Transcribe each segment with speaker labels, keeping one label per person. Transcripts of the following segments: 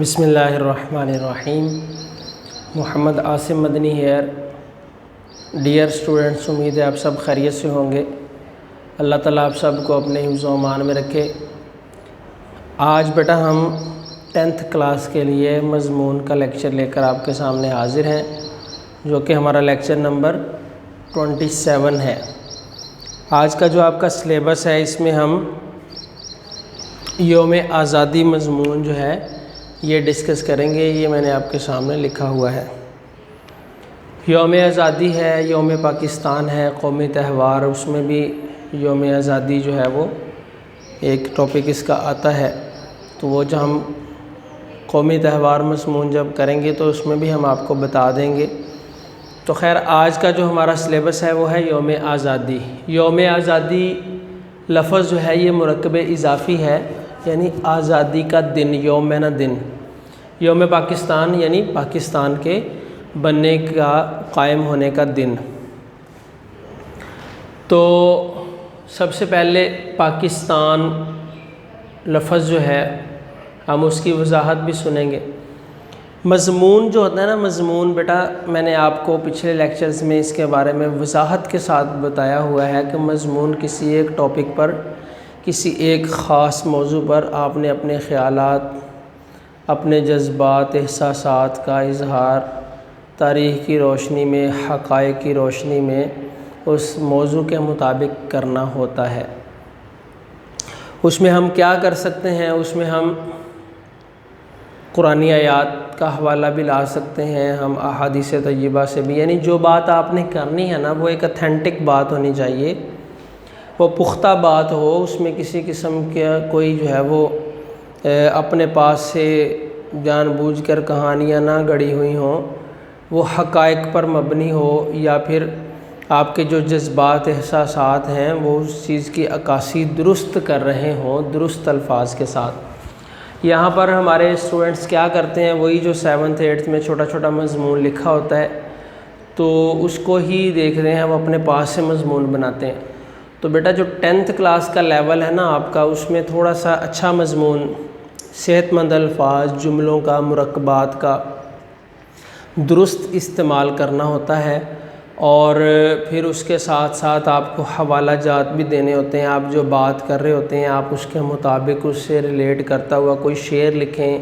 Speaker 1: بسم اللہ الرحمن الرحیم۔ محمد عاصم مدنی ہیئر۔ ڈیئر اسٹوڈنٹس، امید ہے آپ سب خیریت سے ہوں گے۔ اللہ تعالیٰ آپ سب کو اپنے حفظ و امان میں رکھے۔ آج بیٹا ہم 10th کلاس کے لیے مضمون کا لیکچر لے کر آپ کے سامنے حاضر ہیں، جو کہ ہمارا لیکچر نمبر 27 ہے۔ آج کا جو آپ کا سلیبس ہے، اس میں ہم یوم آزادی مضمون جو ہے یہ ڈسکس کریں گے۔ یہ میں نے آپ کے سامنے لکھا ہوا ہے۔ یوم آزادی ہے، یوم پاکستان ہے، قومی تہوار، اس میں بھی یوم آزادی جو ہے وہ ایک ٹاپک اس کا آتا ہے۔ تو وہ جو ہم قومی تہوار مضمون جب کریں گے تو اس میں بھی ہم آپ کو بتا دیں گے۔ تو خیر، آج کا جو ہمارا سلیبس ہے وہ ہے یوم آزادی۔ یوم آزادی لفظ جو ہے یہ مرکب اضافی ہے، یعنی آزادی کا دن، یوم نا دن۔ یوم پاکستان یعنی پاکستان کے بننے کا، قائم ہونے کا دن۔ تو سب سے پہلے پاکستان لفظ جو ہے ہم اس کی وضاحت بھی سنیں گے۔ مضمون جو ہوتا ہے نا، مضمون بیٹا میں نے آپ کو پچھلے لیکچرز میں اس کے بارے میں وضاحت کے ساتھ بتایا ہوا ہے کہ مضمون کسی ایک ٹاپک پر، کسی ایک خاص موضوع پر آپ نے اپنے خیالات، اپنے جذبات، احساسات کا اظہار تاریخ کی روشنی میں، حقائق کی روشنی میں اس موضوع کے مطابق کرنا ہوتا ہے۔ اس میں ہم کیا کر سکتے ہیں؟ اس میں ہم قرآنی آیات کا حوالہ بھی لا سکتے ہیں، ہم احادیث طیبہ سے بھی، یعنی جو بات آپ نے کرنی ہے نا وہ ایک اتھینٹک بات ہونی چاہیے، وہ پختہ بات ہو، اس میں کسی قسم کا کوئی جو ہے وہ اپنے پاس سے جان بوجھ کر کہانیاں نہ گڑھی ہوئی ہوں، وہ حقائق پر مبنی ہو، یا پھر آپ کے جو جذبات، احساسات ہیں وہ اس چیز کی عکاسی درست کر رہے ہوں، درست الفاظ کے ساتھ۔ یہاں پر ہمارے اسٹوڈنٹس کیا کرتے ہیں، وہی جو 7th 8th میں چھوٹا چھوٹا مضمون لکھا ہوتا ہے تو اس کو ہی دیکھ رہے ہیں، وہ اپنے پاس سے مضمون بناتے ہیں۔ تو بیٹا جو 10th کلاس کا لیول ہے نا آپ کا، اس میں تھوڑا سا اچھا مضمون، صحت مند الفاظ، جملوں کا، مرکبات کا درست استعمال کرنا ہوتا ہے، اور پھر اس کے ساتھ ساتھ آپ کو حوالہ جات بھی دینے ہوتے ہیں۔ آپ جو بات کر رہے ہوتے ہیں آپ اس کے مطابق اس سے ریلیٹ کرتا ہوا کوئی شعر لکھیں،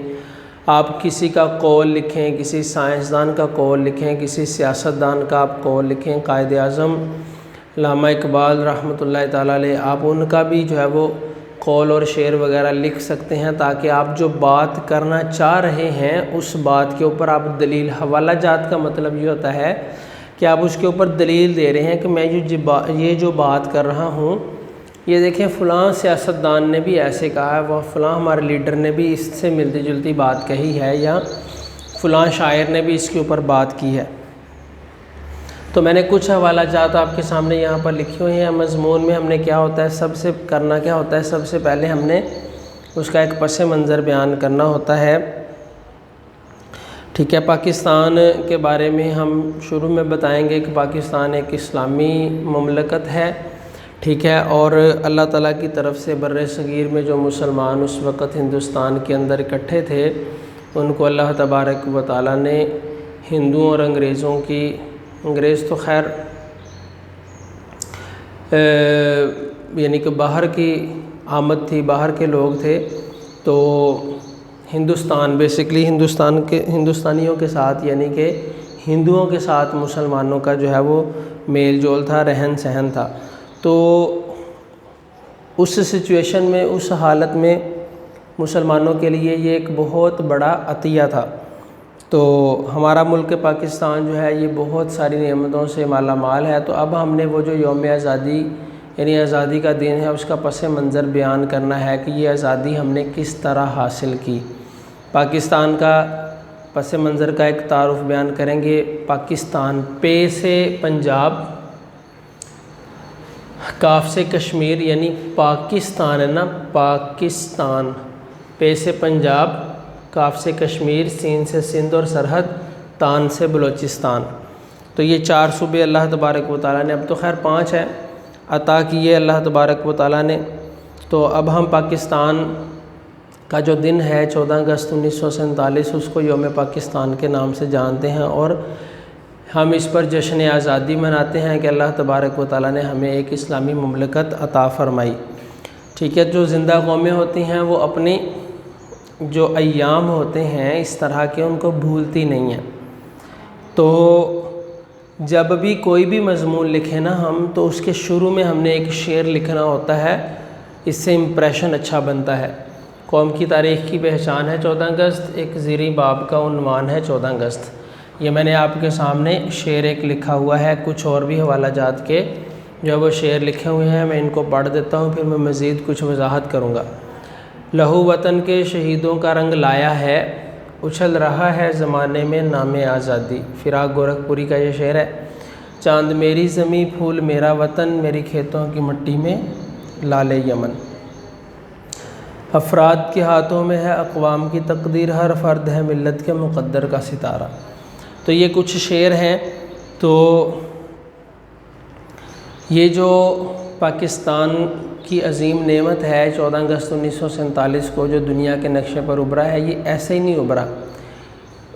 Speaker 1: آپ کسی کا قول لکھیں، کسی سائنسدان کا قول لکھیں، کسی سیاستدان کا آپ قول لکھیں، قائد اعظم علامہ اقبال رحمۃ اللہ تعالیٰ علیہ، آپ ان کا بھی جو ہے وہ قول اور شعر وغیرہ لکھ سکتے ہیں، تاکہ آپ جو بات کرنا چاہ رہے ہیں اس بات کے اوپر آپ دلیل، حوالہ جات کا مطلب یہ ہوتا ہے کہ آپ اس کے اوپر دلیل دے رہے ہیں کہ میں یہ جو بات کر رہا ہوں، یہ دیکھیں فلاں سیاستدان نے بھی ایسے کہا ہے، وہ فلاں ہمارے لیڈر نے بھی اس سے ملتی جلتی بات کہی ہے، یا فلاں شاعر نے بھی اس کے اوپر بات کی ہے۔ تو میں نے کچھ حوالہ جات آپ کے سامنے یہاں پر لکھے ہوئے ہیں۔ مضمون میں ہم نے کیا ہوتا ہے، سب سے کرنا کیا ہوتا ہے، سب سے پہلے ہم نے اس کا ایک پس منظر بیان کرنا ہوتا ہے، ٹھیک ہے۔ پاکستان کے بارے میں ہم شروع میں بتائیں گے کہ پاکستان ایک اسلامی مملکت ہے، ٹھیک ہے، اور اللہ تعالیٰ کی طرف سے بر صغیر میں جو مسلمان اس وقت ہندوستان کے اندر اکٹھے تھے، ان کو اللہ تبارک و تعالیٰ نے ہندوؤں اور انگریزوں کی، انگریز تو خیر یعنی کہ باہر کی آمد تھی، باہر کے لوگ تھے، تو ہندوستان بیسکلی ہندوستانیوں کے ساتھ، یعنی کہ ہندوؤں کے ساتھ مسلمانوں کا جو ہے وہ میل جول تھا، رہن سہن تھا۔ تو اس سچویشن میں، اس حالت میں مسلمانوں کے لیے یہ ایک بہت بڑا عطیہ تھا۔ تو ہمارا ملک پاکستان جو ہے یہ بہت ساری نعمتوں سے مالا مال ہے۔ تو اب ہم نے وہ جو یوم آزادی یعنی آزادی کا دن ہے، اس کا پس منظر بیان کرنا ہے کہ یہ آزادی ہم نے کس طرح حاصل کی۔ پاکستان کا پس منظر کا ایک تعارف بیان کریں گے۔ پاکستان، پے سے پنجاب، کاف سے کشمیر، یعنی پاکستان ہے نا، پاکستان، پے سے پنجاب، کاف سے کشمیر، سین سے سندھ اور سرحد، تان سے بلوچستان۔ تو یہ 4 صوبے اللہ تبارک و تعالیٰ نے، اب تو خیر 5 ہے، عطا کیے اللہ تبارک و تعالیٰ نے۔ تو اب ہم پاکستان کا جو دن ہے 14 اگست 1947، اس کو یوم پاکستان کے نام سے جانتے ہیں، اور ہم اس پر جشن آزادی مناتے ہیں کہ اللہ تبارک و تعالیٰ نے ہمیں ایک اسلامی مملکت عطا فرمائی۔ ٹھیک ہے، جو زندہ قومیں ہوتی ہیں وہ اپنی جو ایام ہوتے ہیں اس طرح کے ان کو بھولتی نہیں ہیں۔ تو جب بھی کوئی بھی مضمون لکھے نا ہم، تو اس کے شروع میں ہم نے ایک شعر لکھنا ہوتا ہے، اس سے امپریشن اچھا بنتا ہے۔ قوم کی تاریخ کی پہچان ہے 14 اگست، ایک زیریں باب کا عنوان ہے 14 اگست۔ یہ میں نے آپ کے سامنے شعر ایک لکھا ہوا ہے، کچھ اور بھی حوالہ جات کے جو وہ شعر لکھے ہوئے ہیں، میں ان کو پڑھ دیتا ہوں، پھر میں مزید کچھ وضاحت کروں گا۔ لہو وطن کے شہیدوں کا رنگ لایا ہے، اچھل رہا ہے زمانے میں نام آزادی۔ فراق گورکھپوری کا یہ شعر ہے۔ چاند میری زمیں، پھول میرا وطن، میری کھیتوں کی مٹی میں لال یمن۔ افراد کے ہاتھوں میں ہے اقوام کی تقدیر، ہر فرد ہے ملت کے مقدر کا ستارہ۔ تو یہ کچھ شعر ہیں۔ تو یہ جو پاکستان کی عظیم نعمت ہے 14 اگست 1947 کو جو دنیا کے نقشے پر ابھرا ہے، یہ ایسے ہی نہیں ابھرا۔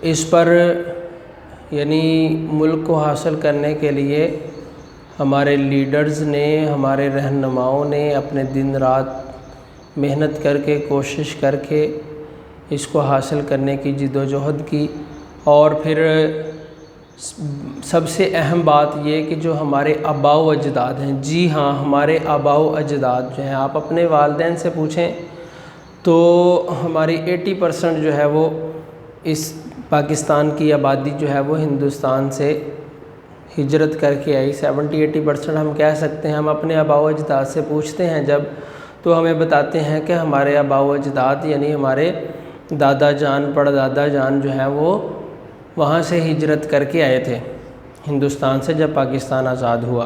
Speaker 1: اس پر یعنی ملک کو حاصل کرنے کے لیے ہمارے لیڈرز نے، ہمارے رہنماؤں نے اپنے دن رات محنت کر کے، کوشش کر کے اس کو حاصل کرنے کی جد و جہد کی۔ اور پھر سب سے اہم بات یہ کہ جو ہمارے آباء و اجداد ہیں، جی ہاں ہمارے آباء و اجداد جو ہیں، آپ اپنے والدین سے پوچھیں تو ہماری 80% جو ہے وہ اس پاکستان کی آبادی جو ہے وہ ہندوستان سے ہجرت کر کے آئی۔ 70-80% ہم کہہ سکتے ہیں۔ ہم اپنے آباء و اجداد سے پوچھتے ہیں جب، تو ہمیں بتاتے ہیں کہ ہمارے آباء و اجداد یعنی ہمارے دادا جان، پردادا جان جو ہیں وہ وہاں سے ہجرت کر کے آئے تھے ہندوستان سے جب پاکستان آزاد ہوا۔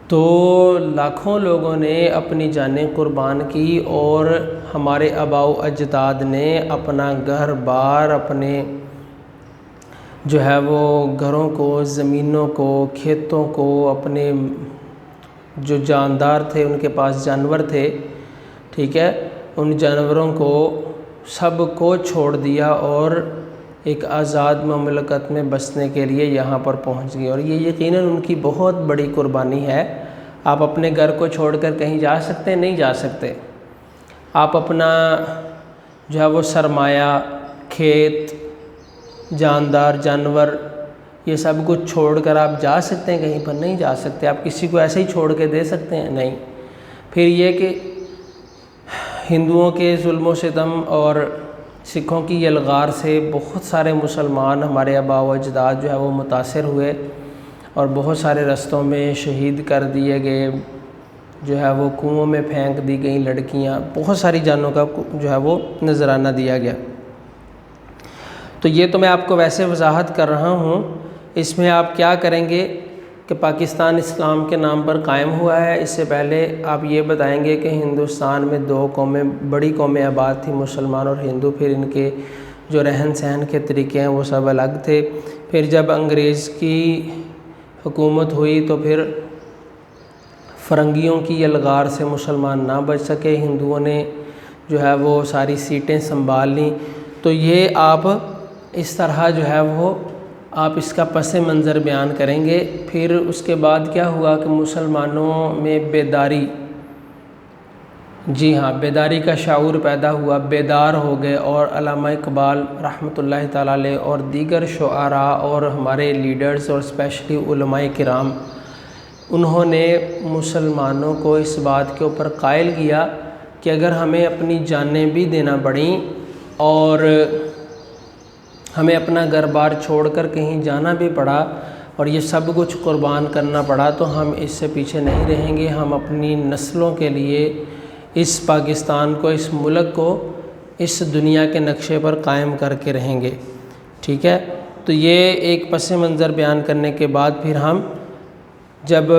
Speaker 1: تو لاکھوں لوگوں نے اپنی جانیں قربان کی، اور ہمارے آباء و اجداد نے اپنا گھر بار، اپنے جو ہے وہ گھروں کو، زمینوں کو، کھیتوں کو، اپنے جو جاندار تھے ان کے پاس جانور تھے، ٹھیک ہے، ان جانوروں کو سب کو چھوڑ دیا اور ایک آزاد مملکت میں بسنے کے لیے یہاں پر پہنچ گئے۔ اور یہ یقیناً ان کی بہت بڑی قربانی ہے۔ آپ اپنے گھر کو چھوڑ کر کہیں جا سکتے ہیں؟ نہیں جا سکتے۔ آپ اپنا جو ہے وہ سرمایہ، کھیت، جاندار، جانور، یہ سب کچھ چھوڑ کر آپ جا سکتے ہیں کہیں پر؟ نہیں جا سکتے۔ آپ کسی کو ایسے ہی چھوڑ کے دے سکتے ہیں؟ نہیں۔ پھر یہ کہ ہندوؤں کے ظلم و ستم اور سکھوں کی یلغار سے بہت سارے مسلمان، ہمارے آباء و اجداد جو ہے وہ متاثر ہوئے، اور بہت سارے رستوں میں شہید کر دیے گئے، جو ہے وہ کنوؤں میں پھینک دی گئیں لڑکیاں، بہت ساری جانوں کا جو ہے وہ نذرانہ دیا گیا۔ تو یہ تو میں آپ کو ویسے وضاحت کر رہا ہوں۔ اس میں آپ کیا کریں گے کہ پاکستان اسلام کے نام پر قائم ہوا ہے۔ اس سے پہلے آپ یہ بتائیں گے کہ ہندوستان میں 2 قومیں، بڑی قومیں آباد تھیں، مسلمان اور ہندو، پھر ان کے جو رہن سہن کے طریقے ہیں وہ سب الگ تھے۔ پھر جب انگریز کی حکومت ہوئی تو پھر فرنگیوں کی یلغار سے مسلمان نہ بچ سکے، ہندوؤں نے جو ہے وہ ساری سیٹیں سنبھال لیں۔ تو یہ آپ اس طرح جو ہے وہ آپ اس کا پس منظر بیان کریں گے۔ پھر اس کے بعد کیا ہوا کہ مسلمانوں میں بیداری، جی ہاں بیداری کا شعور پیدا ہوا، بیدار ہو گئے، اور علامہ اقبال رحمۃ اللہ تعالیٰ علیہ اور دیگر شعراء اور ہمارے لیڈرز اور اسپیشلی علماء کرام، انہوں نے مسلمانوں کو اس بات کے اوپر قائل کیا کہ اگر ہمیں اپنی جانیں بھی دینا پڑیں اور ہمیں اپنا گھر بار چھوڑ کر کہیں جانا بھی پڑا اور یہ سب کچھ قربان کرنا پڑا تو ہم اس سے پیچھے نہیں رہیں گے۔ ہم اپنی نسلوں کے لیے اس پاکستان کو، اس ملک کو اس دنیا کے نقشے پر قائم کر کے رہیں گے، ٹھیک ہے۔ تو یہ ایک پس منظر بیان کرنے کے بعد پھر ہم جب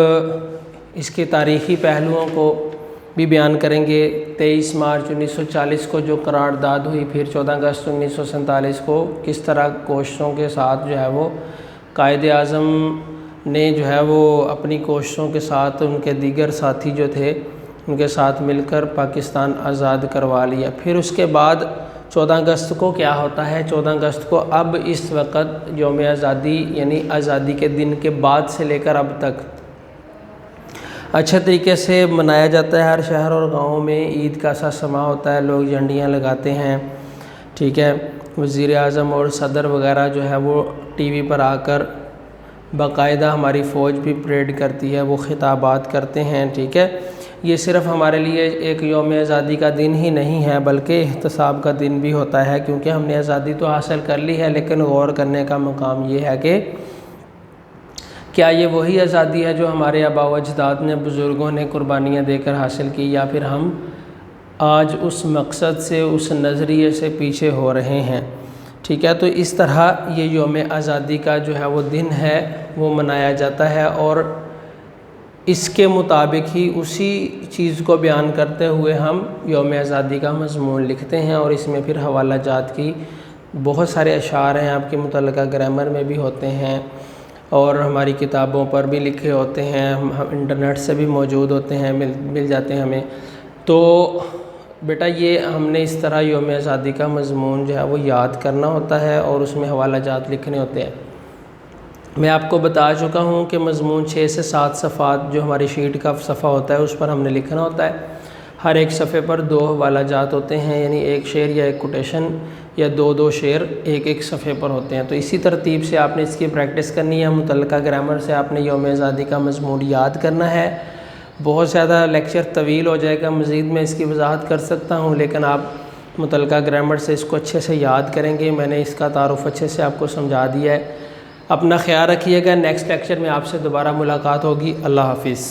Speaker 1: اس کے تاریخی پہلوؤں کو بھی بیان کریں گے، 23 مارچ 1940 کو جو قرارداد ہوئی، پھر 14 اگست 1947 کو کس طرح کوششوں کے ساتھ جو ہے وہ قائد اعظم نے جو ہے وہ اپنی کوششوں کے ساتھ ان کے دیگر ساتھی جو تھے ان کے ساتھ مل کر پاکستان آزاد کروا لیا۔ پھر اس کے بعد 14 اگست کو کیا ہوتا ہے؟ 14 اگست کو اب اس وقت یوم آزادی یعنی آزادی کے دن کے بعد سے لے کر اب تک اچھے طریقے سے منایا جاتا ہے۔ ہر شہر اور گاؤں میں عید کا سا سما ہوتا ہے، لوگ جھنڈیاں لگاتے ہیں، ٹھیک ہے۔ وزیر اعظم اور صدر وغیرہ جو ہے وہ ٹی وی پر آ کر باقاعدہ ہماری فوج بھی پریڈ کرتی ہے، وہ خطابات کرتے ہیں، ٹھیک ہے۔ یہ صرف ہمارے لیے ایک یوم آزادی کا دن ہی نہیں ہے بلکہ احتساب کا دن بھی ہوتا ہے، کیونکہ ہم نے آزادی تو حاصل کر لی ہے، لیکن غور کرنے کا مقام یہ ہے کہ کیا یہ وہی آزادی ہے جو ہمارے آباء و اجداد نے، بزرگوں نے قربانیاں دے کر حاصل کی، یا پھر ہم آج اس مقصد سے، اس نظریے سے پیچھے ہو رہے ہیں، ٹھیک ہے۔ تو اس طرح یہ یوم آزادی کا جو ہے وہ دن ہے وہ منایا جاتا ہے، اور اس کے مطابق ہی اسی چیز کو بیان کرتے ہوئے ہم یوم آزادی کا مضمون لکھتے ہیں، اور اس میں پھر حوالہ جات کی بہت سارے اشعار ہیں، آپ کے متعلقہ گرامر میں بھی ہوتے ہیں اور ہماری کتابوں پر بھی لکھے ہوتے ہیں، ہم انٹرنیٹ سے بھی موجود ہوتے ہیں، مل جاتے ہیں ہمیں۔ تو بیٹا یہ ہم نے اس طرح یوم آزادی کا مضمون جو ہے وہ یاد کرنا ہوتا ہے اور اس میں حوالہ جات لکھنے ہوتے ہیں۔ میں آپ کو بتا چکا ہوں کہ مضمون 6 سے 7 صفحات جو ہماری شیٹ کا صفحہ ہوتا ہے اس پر ہم نے لکھنا ہوتا ہے۔ ہر ایک صفحے پر 2 حوالہ جات ہوتے ہیں، یعنی ایک شعر یا ایک کوٹیشن یا 2 شعر ایک صفحے پر ہوتے ہیں۔ تو اسی ترتیب سے آپ نے اس کی پریکٹس کرنی ہے، متعلقہ گرامر سے آپ نے یوم آزادی کا مضمون یاد کرنا ہے۔ بہت زیادہ لیکچر طویل ہو جائے گا، مزید میں اس کی وضاحت کر سکتا ہوں، لیکن آپ متعلقہ گرامر سے اس کو اچھے سے یاد کریں گے۔ میں نے اس کا تعارف اچھے سے آپ کو سمجھا دیا ہے۔ اپنا خیال رکھیے گا، نیکسٹ لیکچر میں آپ سے دوبارہ ملاقات ہوگی۔ اللہ حافظ۔